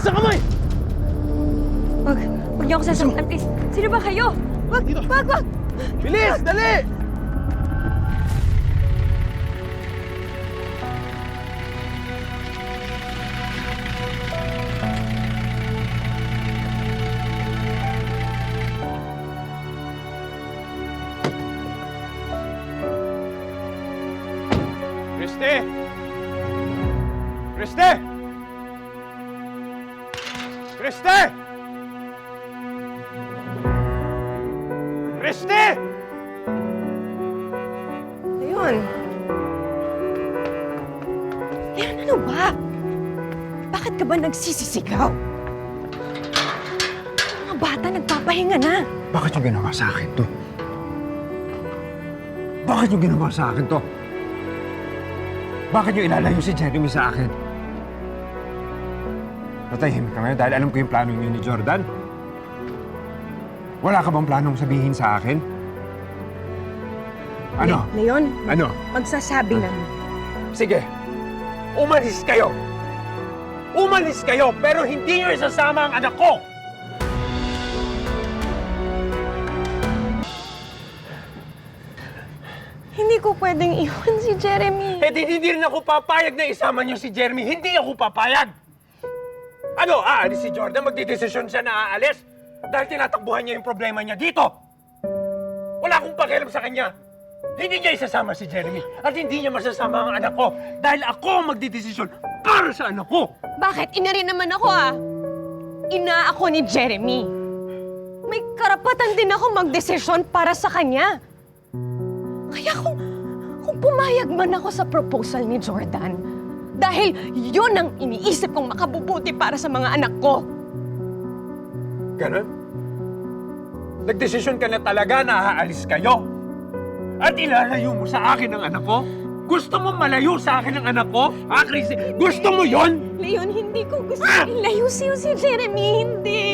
Taas ang kamay! Huwag niyo ako sasaktan, please. Sino ba kayo? Wag! Dito. Wag! Bilis! Dali! Christy! Christy! Christy! Christy! Leon! Leon, ano ba? Bakit ka ba nagsisisigaw? Mga bata, nagpapahinga na. Bakit yung ginawa sa akin to? Bakit yung ginawa sa akin to? Bakit yung ilalayo si Jeremy sa akin? Natahimik ka ngayon dahil alam ko yung plano niyo ni Jordan. Wala ka bang planong sabihin sa akin? Ano? Leon, Ano? magsasabi na. Sige, umalis kayo! Umalis kayo, pero hindi nyo isasama ang anak ko! Hindi ko pwedeng iwan si Jeremy. Eh di hindi rin ako papayag na isama nyo si Jeremy. Hindi ako papayag! Ano, aalis si Jordan? Magdidesisyon siya na aalis? Dahil tinatakbuhan niya yung problema niya dito! Wala akong pakialam sa kanya! Hindi niya isasama si Jeremy at hindi niya masasama ang anak ko dahil ako ang magdidesisyon para sa anak ko! Bakit? Ina rin naman ako, ah. Ina ako ni Jeremy. May karapatan din ako magdesisyon para sa kanya. Kaya kung pumayag man ako sa proposal ni Jordan, dahil yun ang iniisip kong makabubuti para sa mga anak ko. Ganon? Nagdesisyon ka na talaga na aalis kayo? At ilalayo mo sa akin ang anak ko? Gusto mo malayo sa akin ang anak ko? Ha, Chrissy? Gusto mo yon? Leon, hindi ko gusto ilayusin si Jeremy. Hindi.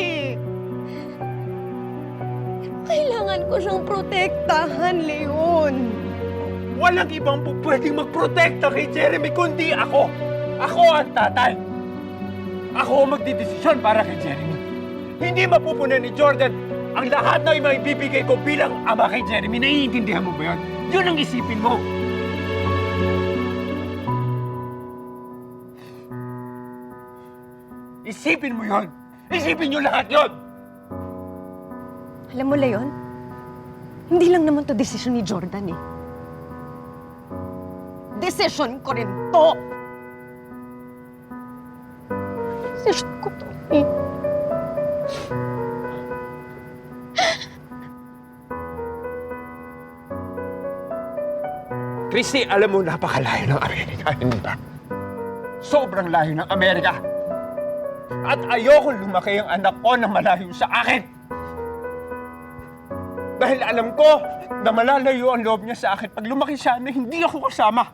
Kailangan ko siyang protektahan, Leon. Walang ibang pwedeng magprotekta kay Jeremy kundi ako. Ako ang tatay. Ako ang magdidesisyon para kay Jeremy. Hindi mapupunan ni Jordan ang lahat na maibibigay ko bilang ama kay Jeremy. Naiintindihan mo ba yun? Yun ang isipin mo. Isipin mo yun. Isipin nyo lahat yun. Alam mo, Leon, hindi lang naman to desisyon ni Jordan, eh. Desisyon ko rin to. Desisyon ko to, eh. Christy, alam mo, napakalayo ng Amerika, hindi ba? Sobrang layo ng Amerika. At ayokong lumaki ang anak ko na malayo sa akin. Dahil alam ko na malalayo ang loob niya sa akin pag lumaki siya na hindi ako kasama.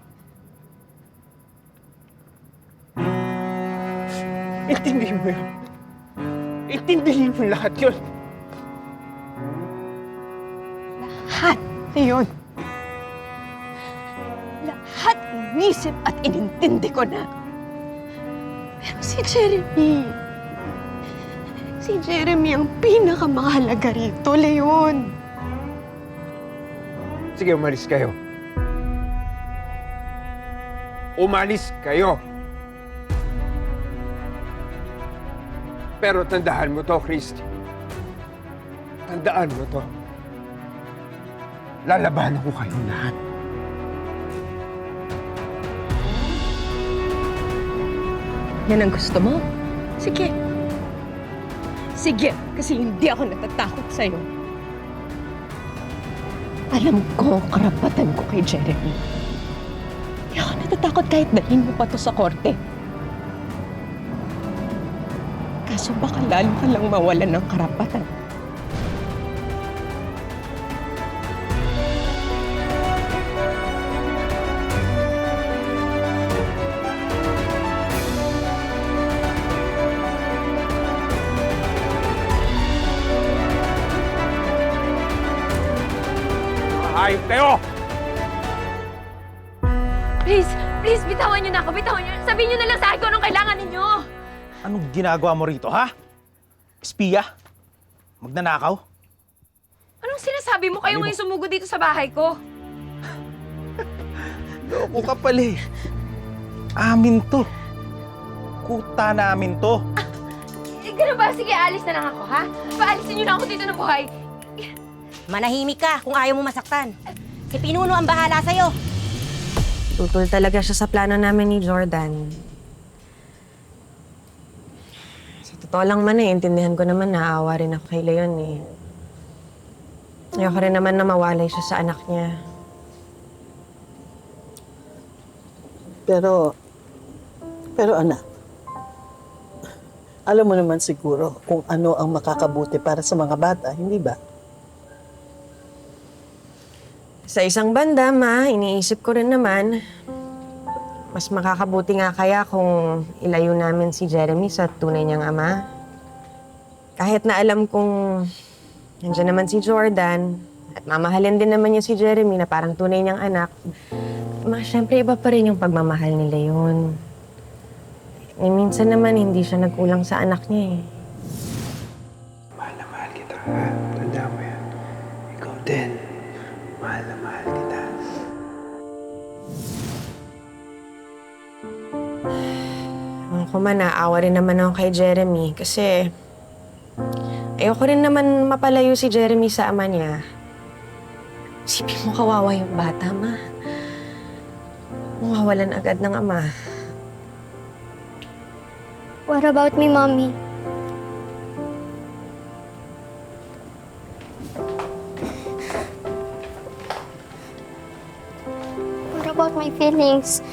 Intindihin mo yun. Intindihin mo lahat yun. Lahat, Leon. Lahat inisip at inintindi ko na. Pero si Jeremy ang pinakamahalaga rito, Leon. Sige, umalis kayo. Umalis kayo. Pero tandaan mo to, Christy. Tandaan mo to. Lalabanan ko kayong lahat. Yan ang gusto mo? Sige. Sige, kasi hindi ako natatakot sa'yo. Alam ko ang karapatan ko kay Jeremy. Hindi ako natatakot kahit dalhin mo pa to sa korte. Kaso baka lalo ka lang mawalan ng karapatan. Hayop kayo! Please, bitawan niyo na ako. Bitawan niyo. Sabihin niyo na lang sa akin kung anong kailangan ninyo. Anong ginagawa mo rito, ha? Espiya? Magnanakaw? Anong sinasabi mo kayo ngayon sumugod dito sa bahay ko? Loko ka pala eh. Amin to. Kuta namin to. Ganun ba? Sige, alis na lang ako, ha? Paalisin niyo na ako dito ng buhay. Manahimik ka kung ayaw mo masaktan. Si Pinuno ang bahala sa'yo. Tutol talaga siya sa plano namin ni Jordan. Sa totoo lang man intindihan ko naman naawa rin ako kay Leon eh. Ayoko rin naman na mawalay siya sa anak niya. Pero anak, alam mo naman siguro kung ano ang makakabuti para sa mga bata, hindi ba? Sa isang banda, Ma, iniisip ko rin naman, mas makakabuti nga kaya kung ilayo namin si Jeremy sa tunay niyang ama. Kahit na alam kong nandiyan naman si Jordan at mamahalin din naman niya si Jeremy na parang tunay niyang anak, Ma, syempre iba pa rin yung pagmamahal nila yun. Eh, minsan naman hindi siya nagkulang sa anak niya eh. Mahal na mahal kita, ha? Tanda mo yan. Ikaw din. Mahal na mahal kita. Ako man, naawa rin naman ako kay Jeremy kasi ayoko rin naman mapalayo si Jeremy sa ama niya. Isipin mo kawawa yung bata, Ma. Mawawalan agad ng ama. What about me, Mommy? What about my feelings?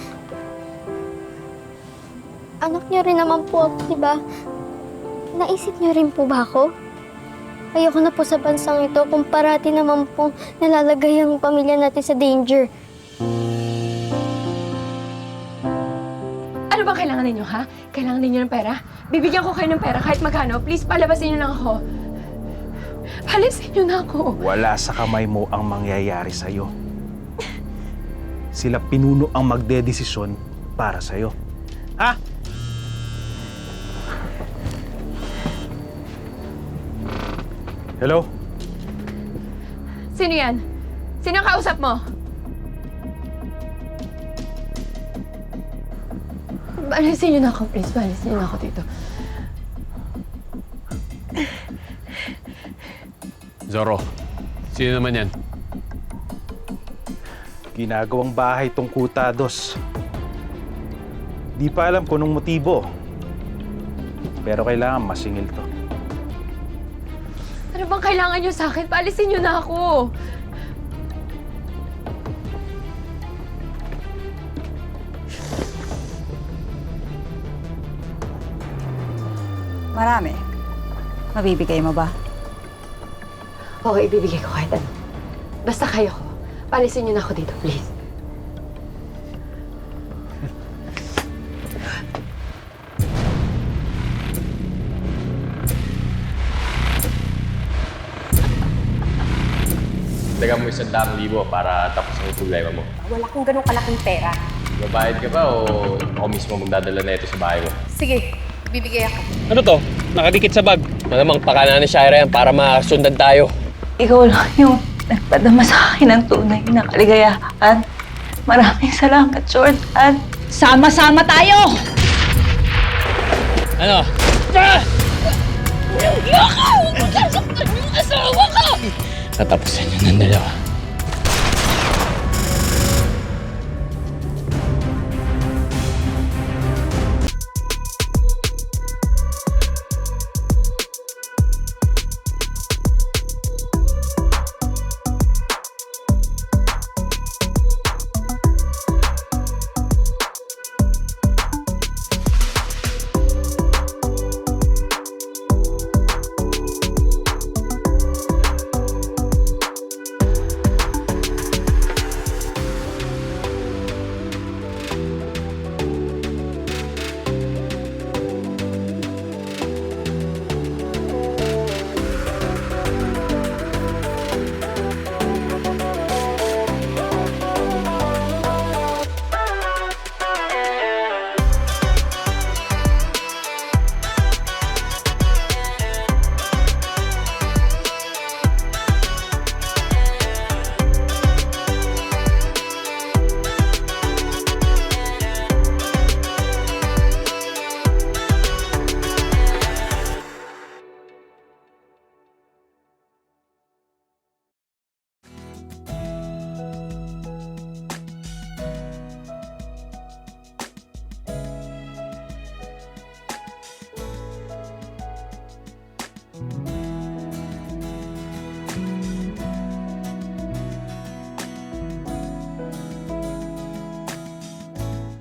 Anak niyo rin naman po ako, di ba? Naisip niyo rin po ba ako? Ayoko na po sa bansang ito kung parati naman po nalalagay ang pamilya natin sa danger. Ano bang kailangan ninyo, ha? Kailangan ninyo ng pera? Bibigyan ko kayo ng pera kahit magkano. Please, palabasin niyo lang ako. Palabasin niyo na ako. Wala sa kamay mo ang mangyayari sa'yo. Sila Pinuno ang magdedesisyon para sa'yo. Ha? Hello? Sino yan? Sino ang kausap mo? Balisin niyo na ako, please. Balisin niyo na ako dito. Zorro, sino naman yan? Ginagawang bahay tong Kuta Dos. Di pa alam kung anong motibo. Pero kailangan masingil to. Ano bang kailangan niyo sa akin? Paalisin niyo na ako. Marami. Mabibigay mo ba? Oo, ibibigay ko kahit ano. Basta kayo ko. Paalisin niyo na ako dito, please. Dagan mo 100,000 para tapos ang problema mo. Wala kong ganun kalaking pera. Babayad ka ba o ako mismo magdadala na ito sa bahay mo? Sige, bibigay ako. Ano to? Nakadikit sa bag. Malamang pakana ni Shira yan para masundan tayo. Ikaw lang yung nagpadama sa akin ng tunay na kaligayahan. Maraming salamat, Jordan. Sama-sama tayo! Ano? Hindi ako! Huwag mo sasaktan yung asawa ko! Tatapusin nyo ng dalawa.